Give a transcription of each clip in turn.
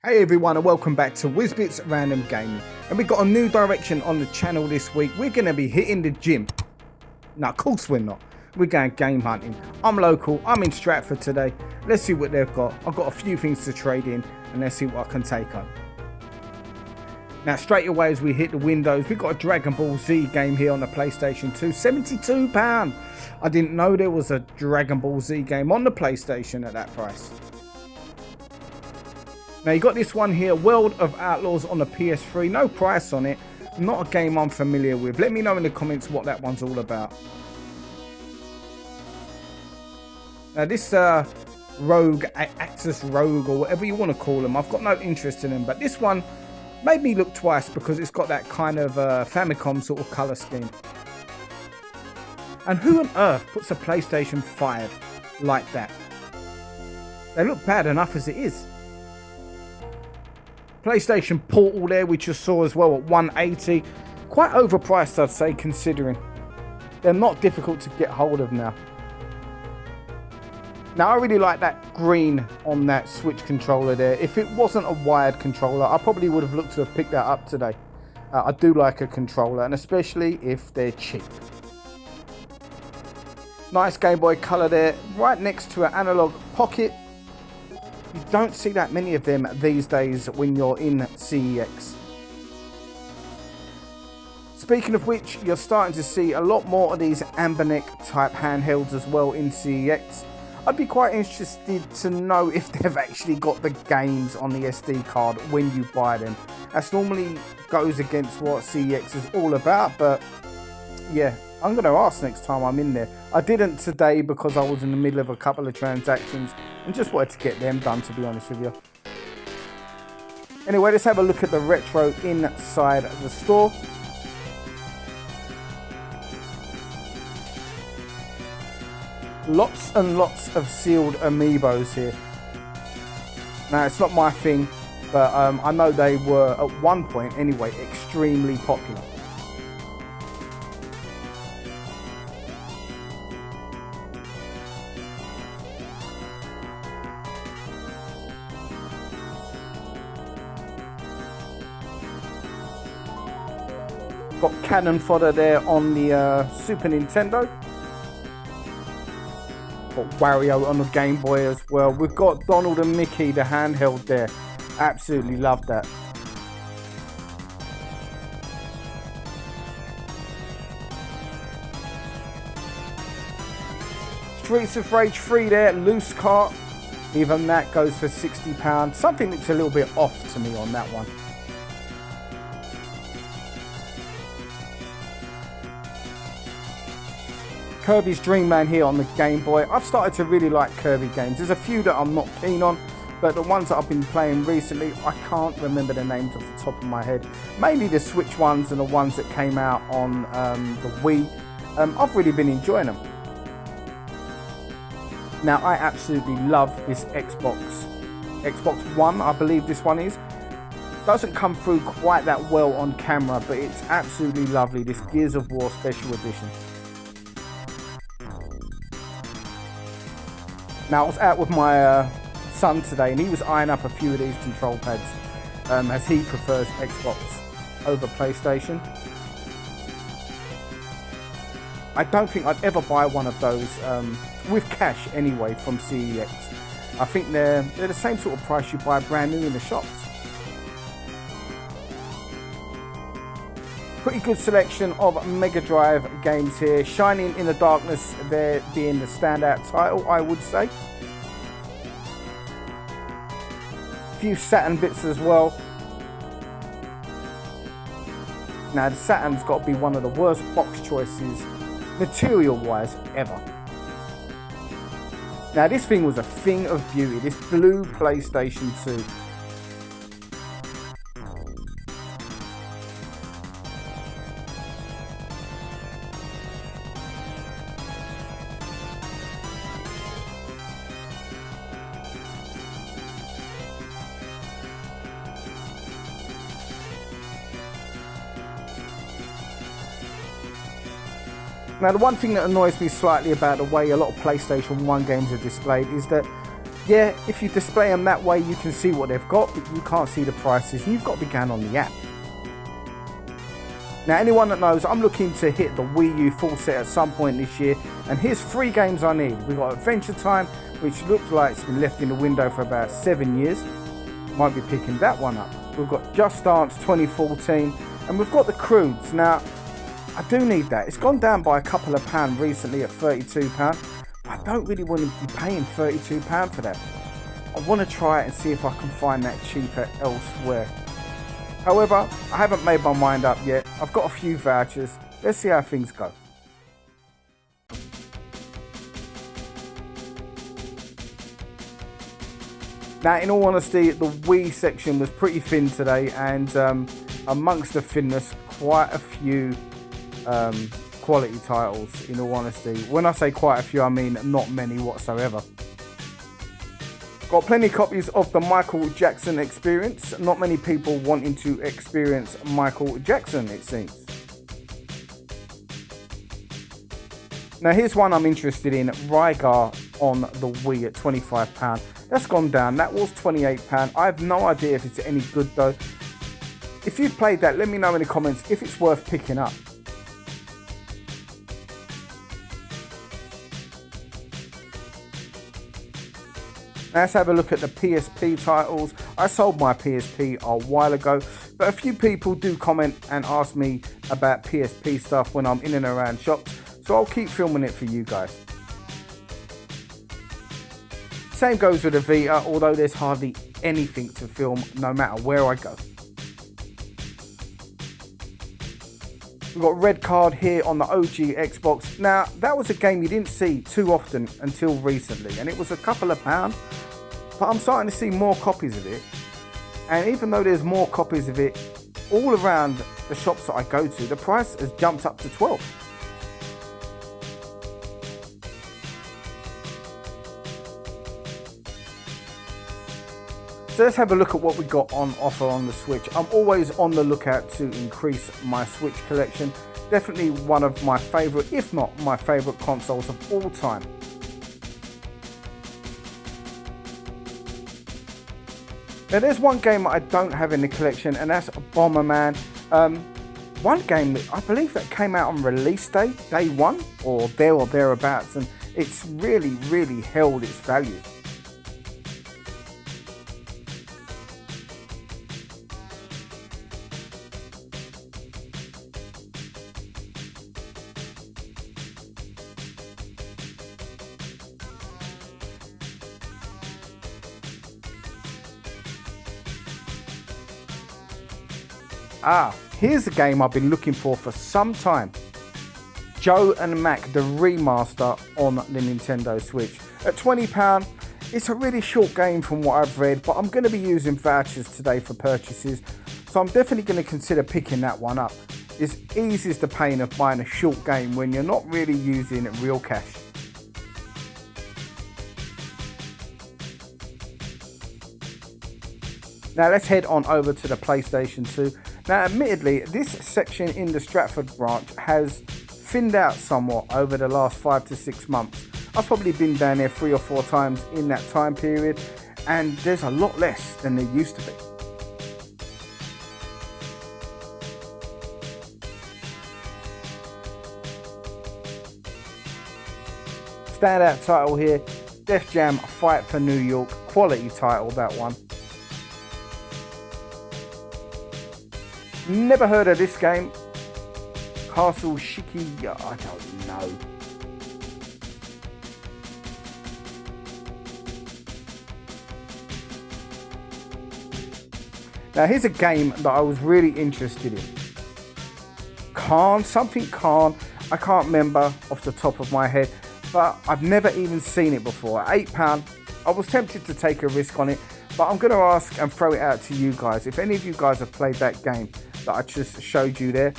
Hey everyone, and welcome back to Wizbit's Random Gaming. And we've got a new direction on the channel this week. We're going to be hitting the gym. No, of course we're not. We're going game hunting. I'm local, I'm in Stratford today. Let's see what they've got. I've got a few things to trade in, and let's see what I can take on. Now straight away as we hit the windows, we've got a Dragon Ball Z game here on the PlayStation 2. £72. I didn't know there was a Dragon Ball Z game on the PlayStation at that price. Now you got this one here, World of Outlaws on the PS3. No price on it. Not a game I'm familiar with. Let me know in the comments what that one's all about. Now this Rogue, Axis Rogue, or whatever you want to call them, I've got no interest in them. But this one made me look twice because it's got that kind of Famicom sort of colour scheme. And who on earth puts a PlayStation 5 like that? They look bad enough as it is. PlayStation Portal there, we just saw as well at 180. Quite overpriced, I'd say, considering they're not difficult to get hold of now. Now, I really like that green on that Switch controller there. If it wasn't a wired controller, I probably would have looked to have picked that up today. I do like a controller, and especially if they're cheap. Nice Game Boy Color there, right next to an analog pocket. You don't see that many of them these days when you're in CEX. Speaking of which, you're starting to see a lot more of these amber neck type handhelds as well in CEX. I'd be quite interested to know if they've actually got the games on the SD card when you buy them. That's normally goes against what CEX is all about, but yeah, I'm going to ask next time I'm in there. I didn't today because I was in the middle of a couple of transactions and just wanted to get them done, to be honest with you. Anyway, let's have a look at the retro inside the store. Lots and lots of sealed amiibos here. Now, it's not my thing, but I know they were, at one point anyway, extremely popular. Got cannon fodder there on the Super Nintendo. Got Wario on the Game Boy as well. We've got Donald and Mickey, the handheld there. Absolutely love that. Streets of Rage 3 there, loose cart. Even that goes for £60. Something that's a little bit off to me on that one. Kirby's Dream Land here on the Game Boy. I've started to really like Kirby games. There's a few that I'm not keen on, but the ones that I've been playing recently, I can't remember the names off the top of my head. Mainly the Switch ones and the ones that came out on the Wii. I've really been enjoying them. Now, I absolutely love this Xbox One, I believe this one is. Doesn't come through quite that well on camera, but it's absolutely lovely. This Gears of War Special Edition. Now, I was out with my son today and he was eyeing up a few of these control pads as he prefers Xbox over PlayStation. I don't think I'd ever buy one of those with cash anyway from CEX. I think they're the same sort of price you buy brand new in the shops. Pretty good selection of Mega Drive games here. Shining in the Darkness there being the standout title, I would say. A few Saturn bits as well. Now the Saturn's got to be one of the worst box choices, material-wise, ever. Now this thing was a thing of beauty, this blue PlayStation 2. Now the one thing that annoys me slightly about the way a lot of PlayStation 1 games are displayed is that Yeah, if you display them that way, you can see what they've got, but you can't see the prices, and you've got to be going on the app. Now, anyone that knows, I'm looking to hit the Wii U full set at some point this year, and here's 3 games I need. We've got Adventure Time, which looks like it's been left in the window for about 7 years. Might be picking that one up. We've got Just Dance 2014, and we've got The Croods. Now, I do need that. It's gone down by a couple of pounds recently at £32. I don't really want to be paying £32 for that. I want to try it and see if I can find that cheaper elsewhere. However, I haven't made my mind up yet. I've got a few vouchers. Let's see how things go. Now, in all honesty, the Wii section was pretty thin today, and amongst the thinness, quite a few quality titles, in all honesty. When I say quite a few, I mean not many whatsoever. Got plenty of copies of the Michael Jackson Experience. Not many people wanting to experience Michael Jackson, it seems. Now here's one I'm interested in, Rygar on the Wii at £25. That's gone down, that was £28. I have no idea if it's any good though. If you've played that, let me know in the comments if it's worth picking up. Now let's have a look at the PSP titles. I sold my PSP a while ago, but a few people do comment and ask me about PSP stuff when I'm in and around shops, so I'll keep filming it for you guys. Same goes with the Vita, although there's hardly anything to film no matter where I go. We've got Red Card here on the OG Xbox. Now, that was a game you didn't see too often until recently, and it was a couple of pounds, but I'm starting to see more copies of it. And even though there's more copies of it all around the shops that I go to, the price has jumped up to 12. So let's have a look at what we got on offer on the Switch. I'm always on the lookout to increase my Switch collection. Definitely one of my favourite, if not my favourite consoles of all time. Now there's one game I don't have in the collection, and that's Bomberman. One game that I believe that came out on release day, day one, or thereabouts, and it's really held its value. Here's a game I've been looking for some time. Joe and Mac, the remaster on the Nintendo Switch. At £20, it's a really short game from what I've read, but I'm going to be using vouchers today for purchases, so I'm definitely going to consider picking that one up. It's easy as the pain of buying a short game when you're not really using real cash. Now let's head on over to the PlayStation 2. Now admittedly, this section in the Stratford branch has thinned out somewhat over the last 5 to 6 months. I've probably been down there 3 or 4 times in that time period, and there's a lot less than there used to be. Standout title here, Def Jam Fight for New York, quality title that one. Never heard of this game. Castle Shiki, I don't know. Now here's a game that I was really interested in. Something Khan, I can't remember off the top of my head, but I've never even seen it before. At £8, I was tempted to take a risk on it, but I'm going to ask and throw it out to you guys. If any of you guys have played that game that I just showed you there,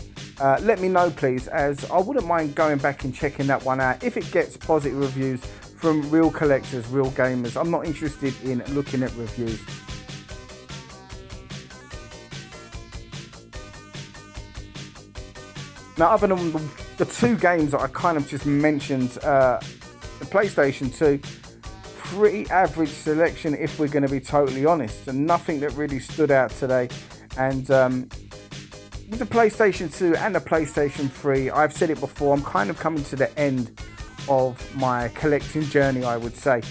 let me know please, as I wouldn't mind going back and checking that one out if it gets positive reviews from real collectors, real gamers. I'm not interested in looking at reviews. Now other than the 2 games that I kind of just mentioned, the PlayStation 2, pretty average selection if we're going to be totally honest, and nothing that really stood out today. And with the PlayStation 2 and the PlayStation 3, I've said it before, I'm kind of coming to the end of my collecting journey, I would say.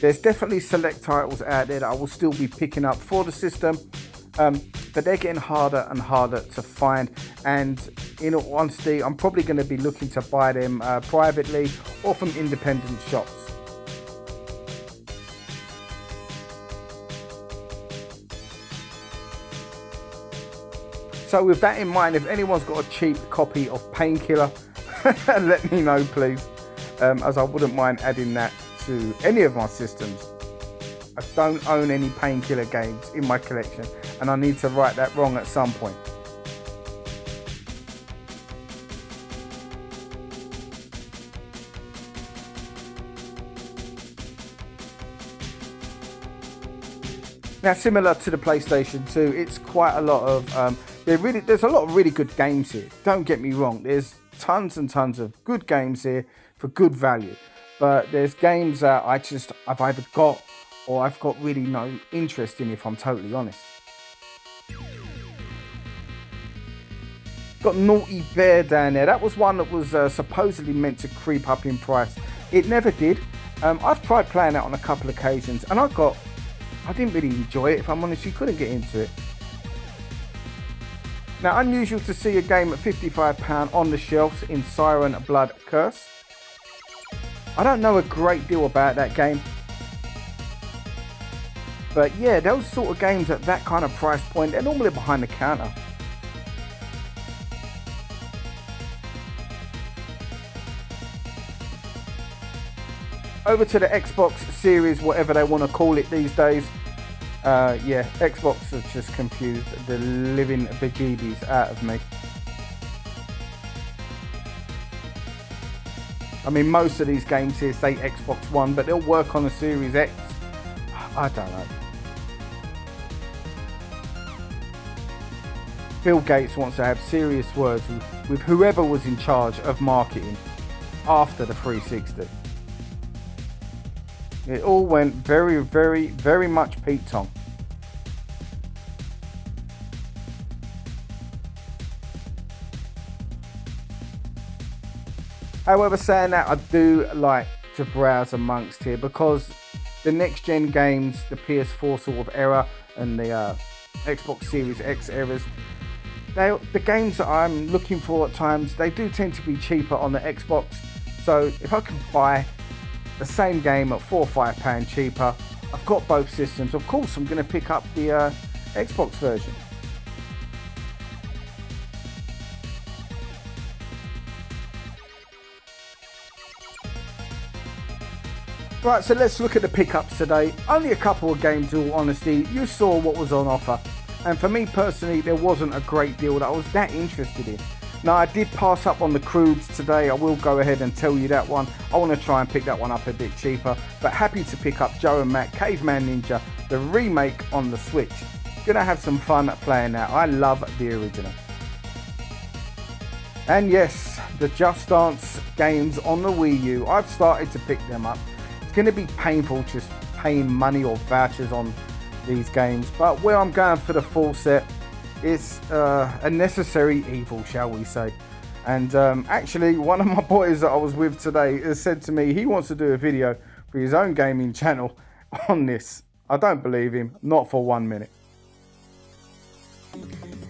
There's definitely select titles out there that I will still be picking up for the system, but they're getting harder and harder to find, and in all honesty, I'm probably going to be looking to buy them privately or from independent shops. So with that in mind, if anyone's got a cheap copy of Painkiller, let me know please, as I wouldn't mind adding that to any of my systems. I don't own any Painkiller games in my collection, and I need to right that wrong at some point. Now, similar to the PlayStation 2, it's quite a lot of there's a lot of really good games here. Don't get me wrong, there's tons and tons of good games here for good value, but there's games that I've either got or I've got really no interest in, if I'm totally honest. Got Naughty Bear down there. That was one that was supposedly meant to creep up in price. It never did. I've tried playing that on a couple of occasions, and I didn't really enjoy it, if I'm honest. You couldn't get into it. Now, unusual to see a game at £55 on the shelves in Siren Blood Curse. I don't know a great deal about that game, but yeah, those sort of games at that kind of price point, they're normally behind the counter. Over to the Xbox Series, whatever they want to call it these days. Yeah, Xbox has just confused the living bejeebies out of me. I mean, most of these games here say Xbox One, but they'll work on the Series X. I don't know. Bill Gates wants to have serious words with whoever was in charge of marketing after the 360. It all went very, very, very much Pete Tong. However, saying that, I do like to browse amongst here, because the next gen games, the PS4 sort of era and the Xbox Series X eras, the games that I'm looking for at times, they do tend to be cheaper on the Xbox. So if I can buy the same game at £4 or £5 cheaper, I've got both systems. Of course, I'm going to pick up the Xbox version. Right, so let's look at the pickups today. Only a couple of games, in all honesty. You saw what was on offer, and for me personally, there wasn't a great deal that I was that interested in. Now, I did pass up on the Crudes today. I will go ahead and tell you that one. I want to try and pick that one up a bit cheaper, but happy to pick up Joe and Matt Caveman Ninja, the remake on the Switch. Gonna have some fun playing that. I love the original. And yes, the Just Dance games on the Wii U, I've started to pick them up. It's going to be painful just paying money or vouchers on these games, but where I'm going for the full set, it's a necessary evil, shall we say. And actually, one of my boys that I was with today has said to me he wants to do a video for his own gaming channel on this. I don't believe him, not for 1 minute.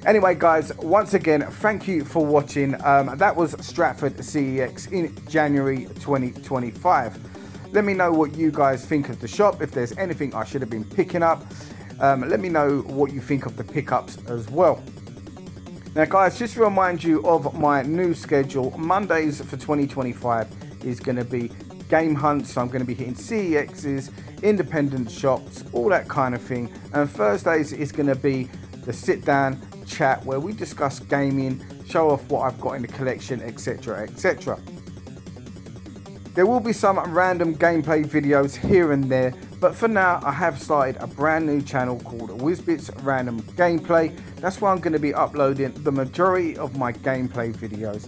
Anyway guys, once again, thank you for watching. That was Stratford CEX in January 2025. Let me know what you guys think of the shop, if there's anything I should have been picking up. Let me know what you think of the pickups as well. Now guys, just to remind you of my new schedule, Mondays for 2025 is going to be game hunts, so I'm going to be hitting CEXs, independent shops, all that kind of thing. And Thursdays is going to be the sit down chat where we discuss gaming, show off what I've got in the collection, etc, etc. There will be some random gameplay videos here and there, but for now I have started a brand new channel called Wizbit's Random Gameplay. That's where I'm going to be uploading the majority of my gameplay videos.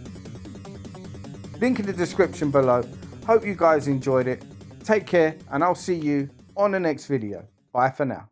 Link in the description below. Hope you guys enjoyed it. Take care, and I'll see you on the next video. Bye for now.